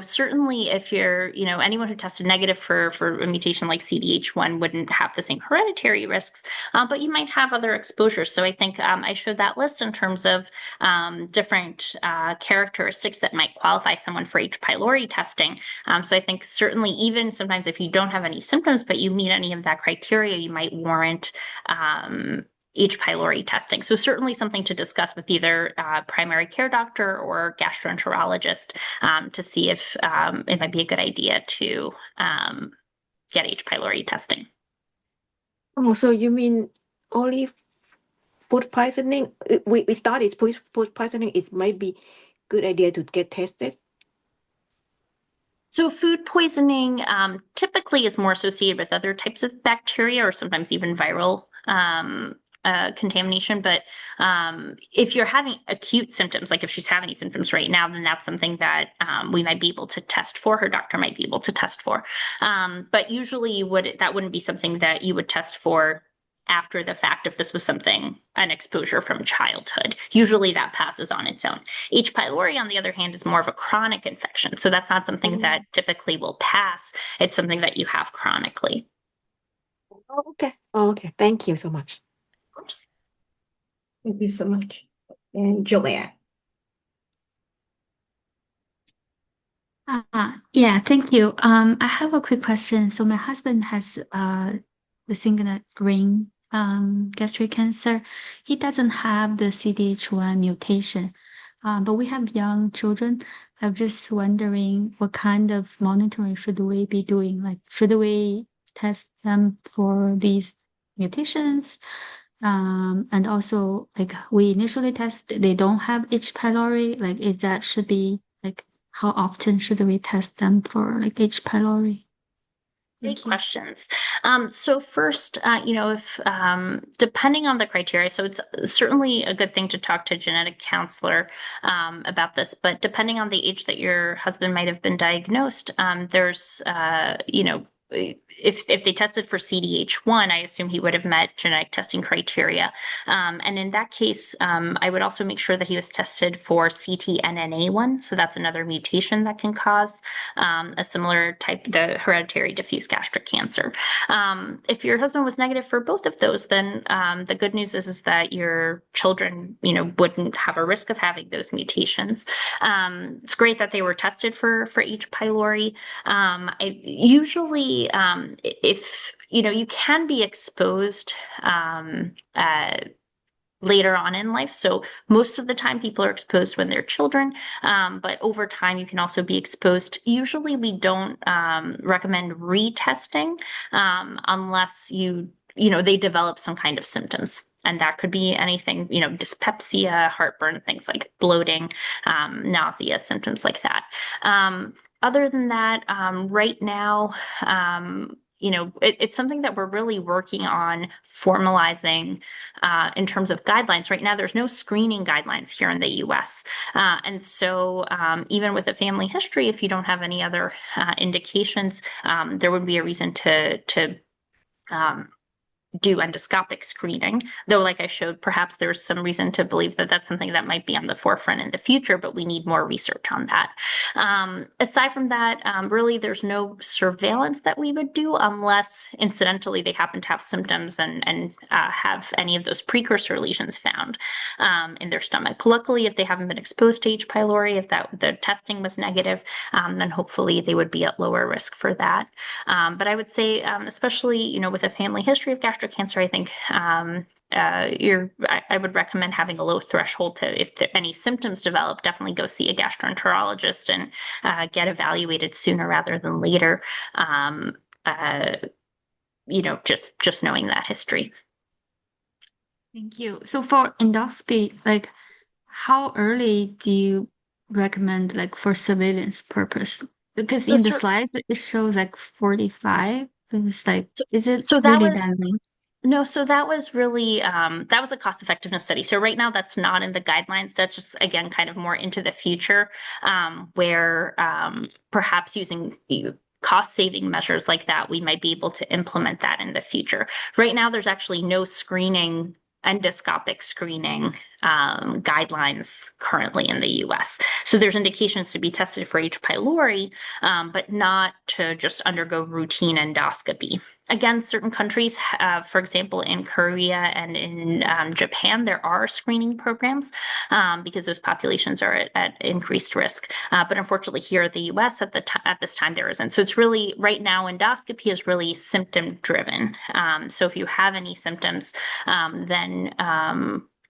Certainly if you're, anyone who tested negative for a mutation like CDH1 wouldn't have the same hereditary risks, but you might have other exposures. So I think I showed that list in terms of different characteristics that might qualify someone for H. pylori testing. So I think certainly even sometimes if you don't have any symptoms, but you meet any of that criteria, you might warrant H. pylori testing. So certainly something to discuss with either primary care doctor or gastroenterologist to see if it might be a good idea to get H. pylori testing. Oh, so you mean only food poisoning? We thought it's food poisoning. It might be good idea to get tested. So food poisoning typically is more associated with other types of bacteria or sometimes even viral contamination. But if you're having acute symptoms, like if she's having symptoms right now, then that's something that we might be able to test for. Her doctor might be able to test for. But usually that wouldn't be something that you would test for after the fact if this was an exposure from childhood. Usually that passes on its own. H. pylori, on the other hand, is more of a chronic infection. So that's not something that typically will pass. It's something that you have chronically. Okay. Okay. Thank you so much. Of course. Thank you so much. And Joanne. Yeah, thank you. I have a quick question. So my husband has the single ring gastric cancer. He doesn't have the CDH1 mutation, but we have young children. I'm just wondering what kind of monitoring should we be doing? Like, should we test them for these mutations? And also, like, we initially test, they don't have H. pylori. Like, should be like, how often should we test them for like H. pylori? Great questions. So first, if depending on the criteria, so it's certainly a good thing to talk to a genetic counselor about this, but depending on the age that your husband might have been diagnosed, there's, if they tested for CDH1, I assume he would have met genetic testing criteria. And in that case, I would also make sure that he was tested for ctNNA1. So that's another mutation that can cause a similar type, the hereditary diffuse gastric cancer. If your husband was negative for both of those, then the good news is that your children, wouldn't have a risk of having those mutations. It's great that they were tested for H. pylori. Usually, if you can be exposed later on in life. So most of the time people are exposed when they're children, but over time you can also be exposed. Usually we don't recommend retesting unless they develop some kind of symptoms. And that could be anything, dyspepsia, heartburn, things like bloating, nausea, symptoms like that. Other than that, right now, it's something that we're really working on formalizing in terms of guidelines. Right now, there's no screening guidelines here in the US. And so even with a family history, if you don't have any other indications, there would be a reason to do endoscopic screening, though, like I showed, perhaps there's some reason to believe that that's something that might be on the forefront in the future, but we need more research on that. Aside from that, really, there's no surveillance that we would do unless, incidentally, they happen to have symptoms and have any of those precursor lesions found in their stomach. Luckily, if they haven't been exposed to H. pylori, if the testing was negative, then hopefully they would be at lower risk for that. But I would say, especially, with a family history of gastric cancer, I think I would recommend having a low threshold to, if any symptoms develop, definitely go see a gastroenterologist and get evaluated sooner rather than later. Just knowing that history. Thank you. So for endoscopy, like how early do you recommend like for surveillance purpose? Because So, in the cer- slides it shows like 45. It's like, so, is it so that really was that low? No, so that was really that was a cost effectiveness study. So right now that's not in the guidelines. That's just again kind of more into the future, where perhaps using cost saving measures like that, we might be able to implement that in the future. Right now, there's actually no screening, endoscopic screening guidelines currently in the US. So there's indications to be tested for H. pylori, but not to just undergo routine endoscopy. Again, certain countries, for example, in Korea and in Japan, there are screening programs because those populations are at increased risk. But unfortunately, here at the U.S. at this time, there isn't. So it's really right now, endoscopy is really symptom driven. So if you have any symptoms, then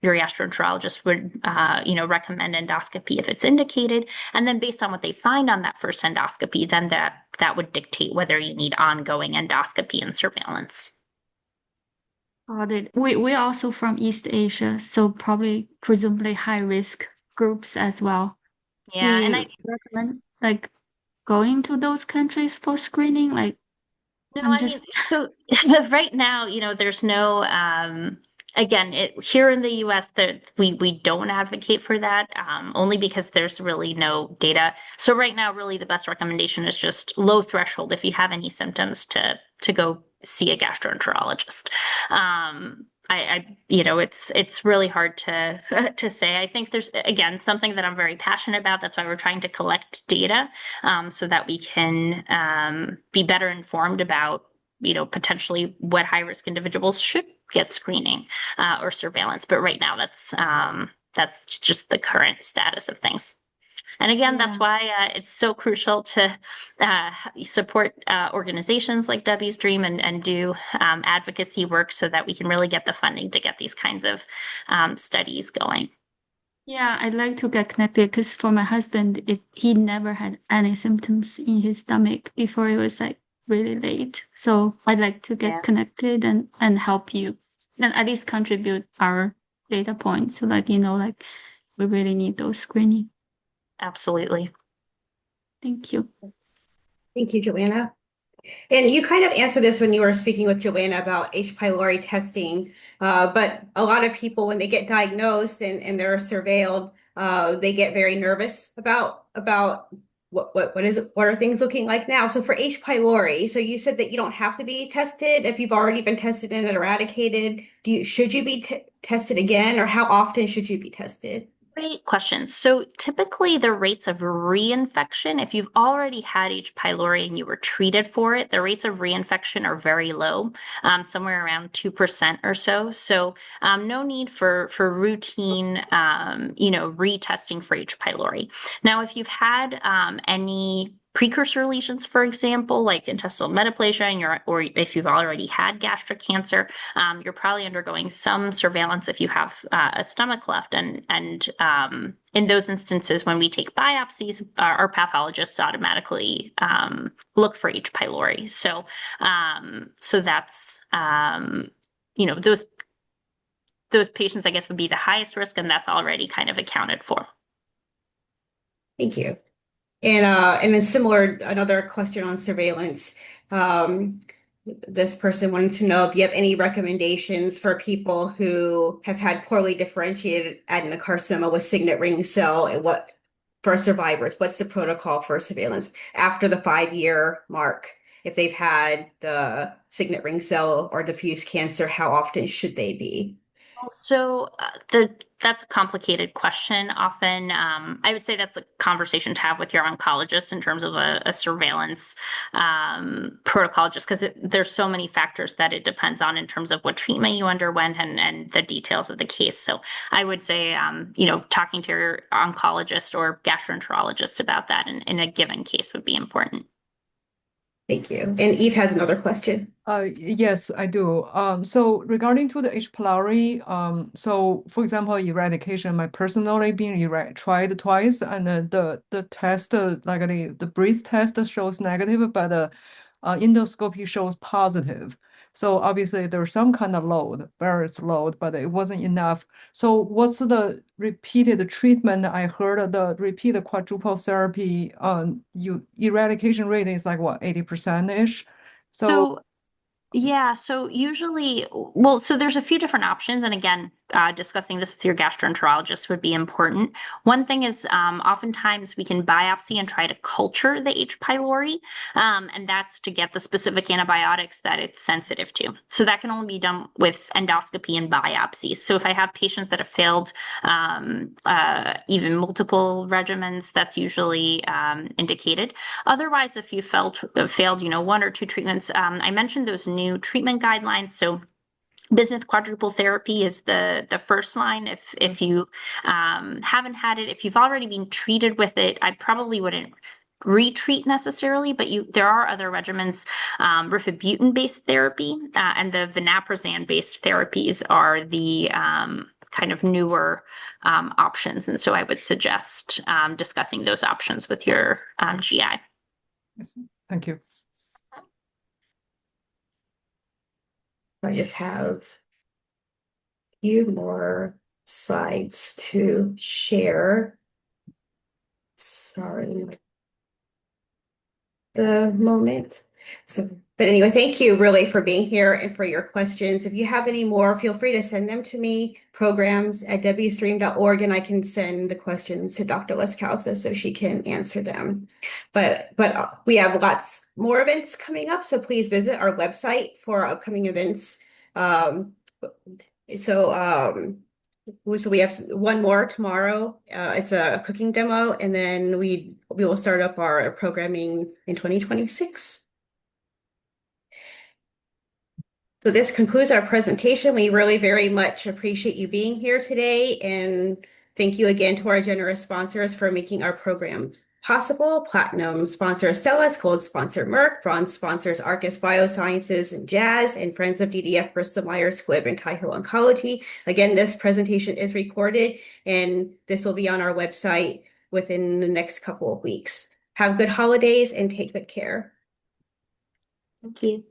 your gastroenterologist would, recommend endoscopy if it's indicated. And then based on what they find on that first endoscopy, then that would dictate whether you need ongoing endoscopy and surveillance. Got it. We're also from East Asia, so probably presumably high risk groups as well. Do Yeah, and I you recommend like going to those countries for screening? Like, No, I'm I mean, just so right now, there's no again, here in the US that we don't advocate for that, only because there's really no data. So right now, really the best recommendation is just low threshold if you have any symptoms to go see a gastroenterologist. It's really hard to to say. I think there's again something that I'm very passionate about. That's why we're trying to collect data so that we can be better informed about, potentially what high risk individuals should get screening or surveillance. But right now, that's just the current status of things. And again, yeah. that's why it's so crucial to support organizations like Debbie's Dream and do advocacy work so that we can really get the funding to get these kinds of studies going. Yeah, I'd like to get connected because for my husband, he never had any symptoms in his stomach before it was like really late. So I'd like to Yeah, get connected and help you and at least contribute our data points. So like, like we really need those screening. absolutely. Thank you. Thank you, Joanna. And you kind of answered this when you were speaking with Joanna about H. pylori testing. But a lot of people, when they get diagnosed and they're surveilled, they get very nervous about what is it, what are things looking like now? So for H. pylori, so you said that you don't have to be tested if you've already been tested and eradicated. Should you be tested again, or how often should you be tested? Great question. So typically the rates of reinfection, if you've already had H. pylori and you were treated for it, the rates of reinfection are very low, somewhere around 2% or so. So no need for routine, retesting for H. pylori. Now, if you've had any precursor lesions, for example, like intestinal metaplasia, or if you've already had gastric cancer, you're probably undergoing some surveillance if you have a stomach cleft. And in those instances, when we take biopsies, our pathologists automatically look for H. pylori. So that's those patients, I guess, would be the highest risk, and that's already kind of accounted for. Thank you. And then another question on surveillance. Um, this person wanted to know if you have any recommendations for people who have had poorly differentiated adenocarcinoma with signet ring cell, and for survivors, what's the protocol for surveillance after the 5-year mark? If they've had the signet ring cell or diffuse cancer, how often should they be? So that's a complicated question. Often, I would say that's a conversation to have with your oncologist in terms of a surveillance protocol, just because there's so many factors that it depends on in terms of what treatment you underwent and the details of the case. So I would say, talking to your oncologist or gastroenterologist about that in a given case would be important. Thank you. And Eve has another question. Yes, I do. So regarding to the H. pylori, so for example, eradication, my personally been tried twice, and the test, like the breath test shows negative, but the endoscopy shows positive. So obviously there's some kind of load, various load, but it wasn't enough. So what's the repeated treatment? I heard the repeated quadruple therapy, eradication rate is like what, 80%-ish? So Yeah, so usually, well, so there's a few different options. And again, discussing this with your gastroenterologist would be important. One thing is oftentimes we can biopsy and try to culture the H. pylori, and that's to get the specific antibiotics that it's sensitive to. So that can only be done with endoscopy and biopsies. So if I have patients that have failed even multiple regimens, that's usually indicated. Otherwise, if you failed, one or two treatments, I mentioned those new treatment guidelines. So bismuth quadruple therapy is the first line. If you haven't had it, if you've already been treated with it, I probably wouldn't retreat necessarily, but there are other regimens, rifabutin-based therapy, and the vonoprazan-based therapies are the kind of newer options. And so I would suggest discussing those options with your GI. yes, thank you. I just have a few more slides to share. Sorry. The moment. So, but anyway, thank you really for being here and for your questions. If you have any more, feel free to send them to me, programs@wstream.org, and I can send the questions to Dr. Laszkowska so she can answer them. But we have lots more events coming up, so please visit our website for upcoming events. So we have one more tomorrow. It's a cooking demo, and then we will start up our programming in 2026. So this concludes our presentation. We really very much appreciate you being here today, and thank you again to our generous sponsors for making our program possible. Platinum sponsors SELLAS, Gold sponsor Merck, Bronze sponsors Arcus Biosciences and Jazz, and Friends of DDF, Bristol Myers Squibb, and Taiho Oncology. Again, this presentation is recorded, and this will be on our website within the next couple of weeks. Have good holidays and take good care. Thank you.